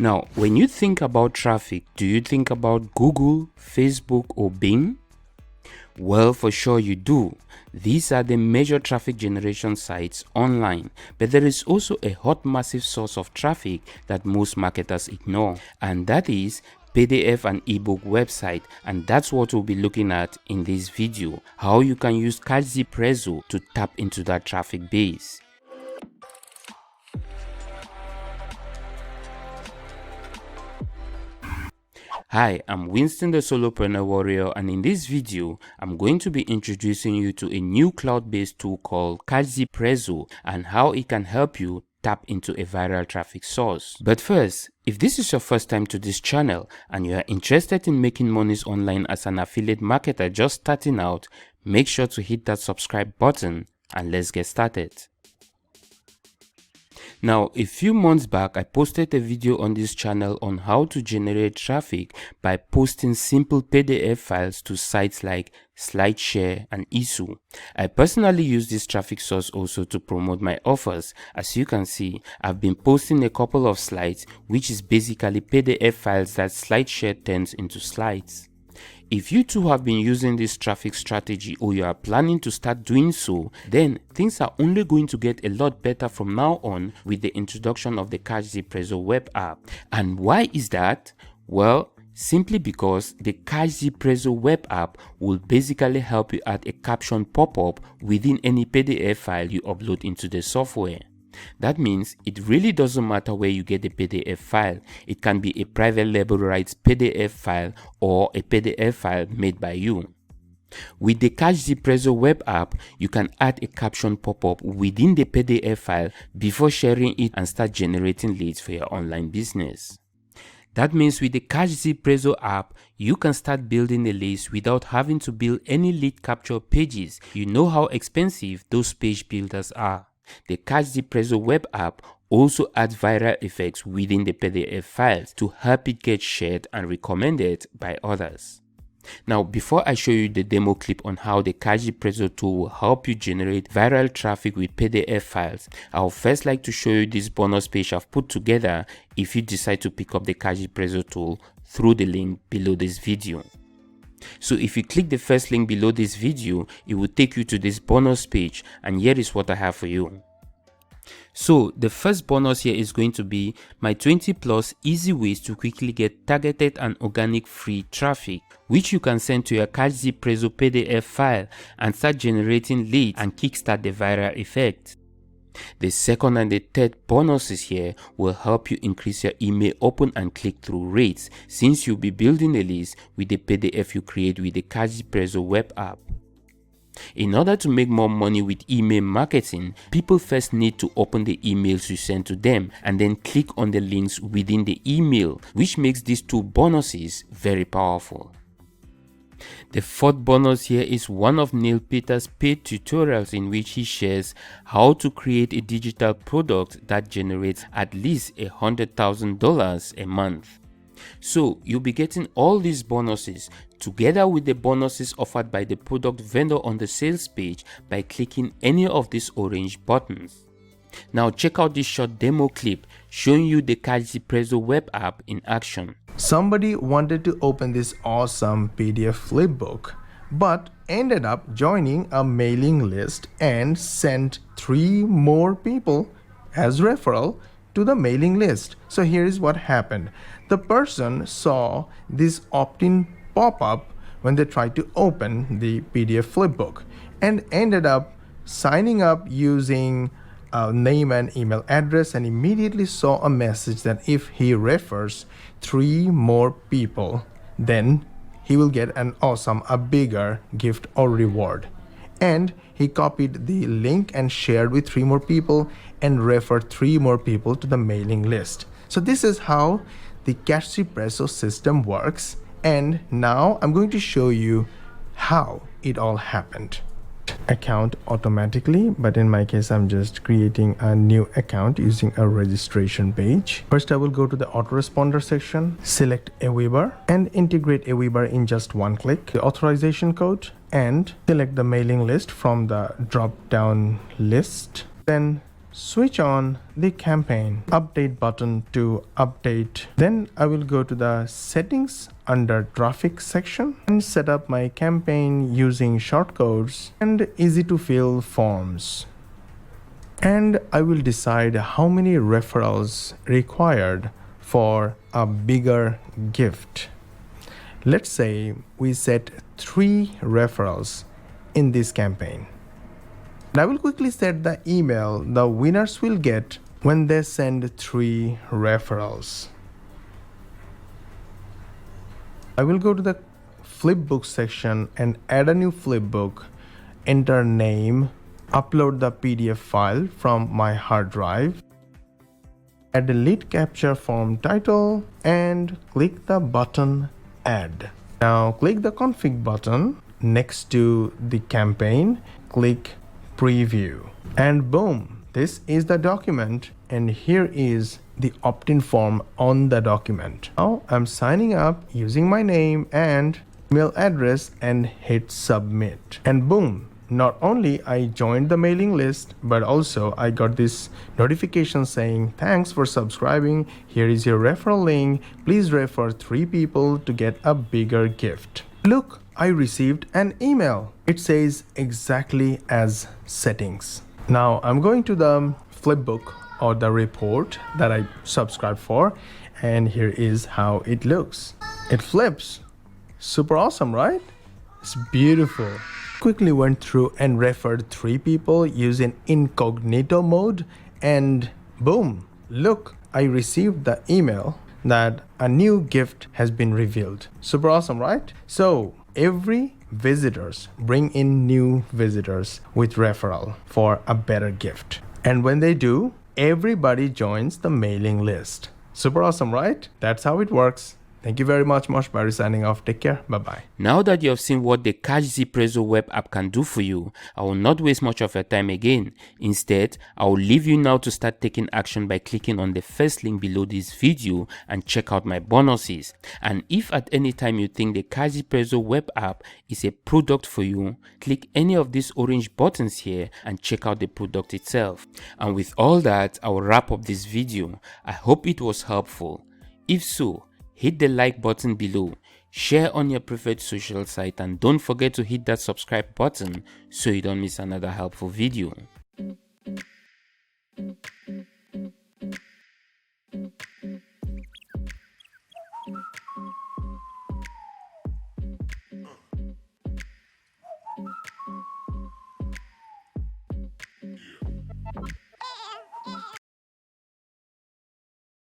Now, when you think about traffic, do you think about Google, Facebook, or Bing? Well, for sure you do. These are the major traffic generation sites online, but there is also a hot massive source of traffic that most marketers ignore, and that is PDF and ebook website, and that's what we'll be looking at in this video, how you can use Kashzpresso to tap into that traffic base. Hi, I'm Winston the Solopreneur Warrior, and in this video, I'm going to be introducing you to a new cloud-based tool called Kashzpresso and how it can help you tap into a viral traffic source. But first, if this is your first time to this channel and you are interested in making monies online as an affiliate marketer just starting out, make sure to hit that subscribe button and let's get started. Now, a few months back, I posted a video on this channel on how to generate traffic by posting simple PDF files to sites like SlideShare and Isu. I personally use this traffic source also to promote my offers. As you can see, I've been posting a couple of slides, which is basically PDF files that SlideShare turns into slides. If you too have been using this traffic strategy or you are planning to start doing so, then things are only going to get a lot better from now on with the introduction of the Kashzpresso web app. And why is that? Well, simply because the Kashzpresso web app will basically help you add a caption pop-up within any PDF file you upload into the software. That means it really doesn't matter where you get the PDF file. It can be a private label rights PDF file or a PDF file made by you. With the Kashzpresso web app, you can add a caption pop-up within the PDF file before sharing it and start generating leads for your online business. That means with the Kashzpresso app, you can start building a list without having to build any lead capture pages. You know how expensive those page builders are. The Kashzpresso web app also adds viral effects within the PDF files to help it get shared and recommended by others. Now, before I show you the demo clip on how the Kashzpresso tool will help you generate viral traffic with PDF files, I would first like to show you this bonus page I've put together if you decide to pick up the Kashzpresso tool through the link below this video. So if you click the first link below this video, it will take you to this bonus page, and here is what I have for you. So the first bonus here is going to be my 20+ easy ways to quickly get targeted and organic free traffic, which you can send to your Kashzpresso PDF file and start generating leads and kickstart the viral effect. The second and the third bonuses here will help you increase your email open and click-through rates, since you'll be building a list with the PDF you create with the Kashzpresso web app. In order to make more money with email marketing, people first need to open the emails you send to them and then click on the links within the email, which makes these two bonuses very powerful. The fourth bonus here is one of Neil Peter's paid tutorials in which he shares how to create a digital product that generates at least $100,000 a month. So you'll be getting all these bonuses together with the bonuses offered by the product vendor on the sales page by clicking any of these orange buttons. Now check out this short demo clip showing you the Kashzpresso web app in action. Somebody wanted to open this awesome PDF flipbook, but ended up joining a mailing list and sent 3 more people as referral to the mailing list. So here is what happened. The person saw this opt-in pop-up when they tried to open the PDF flipbook and ended up signing up using name and email address, and immediately saw a message that if he refers 3 more people, then he will get a bigger gift or reward. And he copied the link and shared with 3 more people and referred 3 more people to the mailing list. So this is how the Kashzpresso system works, and now I'm going to show you how it all happened. Account automatically, but in my case I'm just creating a new account using a registration page. First I will go to the autoresponder section, select Aweber and integrate Aweber in just one click, the authorization code, and select the mailing list from the drop down list. Then switch on the campaign update button to update. Then I will go to the settings under traffic section and set up my campaign using shortcodes and easy to fill forms. And I will decide how many referrals required for a bigger gift. Let's say we set 3 referrals in this campaign. And I will quickly set the email the winners will get when they send 3 referrals. I will go to the flipbook section and add a new flipbook, enter name, upload the PDF file from my hard drive, add the lead capture form title, and click the button add. Now click the config button next to the campaign, click preview, and boom, this is the document, and here is the opt-in form on the document. Now I'm signing up using my name and email address and hit submit, and boom, not only I joined the mailing list, but also I got this notification saying thanks for subscribing, here is your referral link, please refer 3 people to get a bigger gift. Look, I received an email. It says exactly as settings. Now I'm going to the flipbook or the report that I subscribed for, and here is how it looks. It flips. Super awesome, right? It's beautiful. Quickly went through and referred 3 people using incognito mode, and boom, look, I received the email that a new gift has been revealed. Super awesome, right? So every visitors bring in new visitors with referral for a better gift, and when they do, everybody joins the mailing list. Super awesome, right? That's how it works. Thank you very much. Mosh Barry signing off. Take care. Bye-bye. Now that you have seen what the Kashzpresso web app can do for you, I will not waste much of your time again. Instead, I will leave you now to start taking action by clicking on the first link below this video and check out my bonuses. And if at any time you think the Kashzpresso web app is a product for you, click any of these orange buttons here and check out the product itself. And with all that, I will wrap up this video. I hope it was helpful. If so, hit the like button below, share on your preferred social site, and don't forget to hit that subscribe button so you don't miss another helpful video.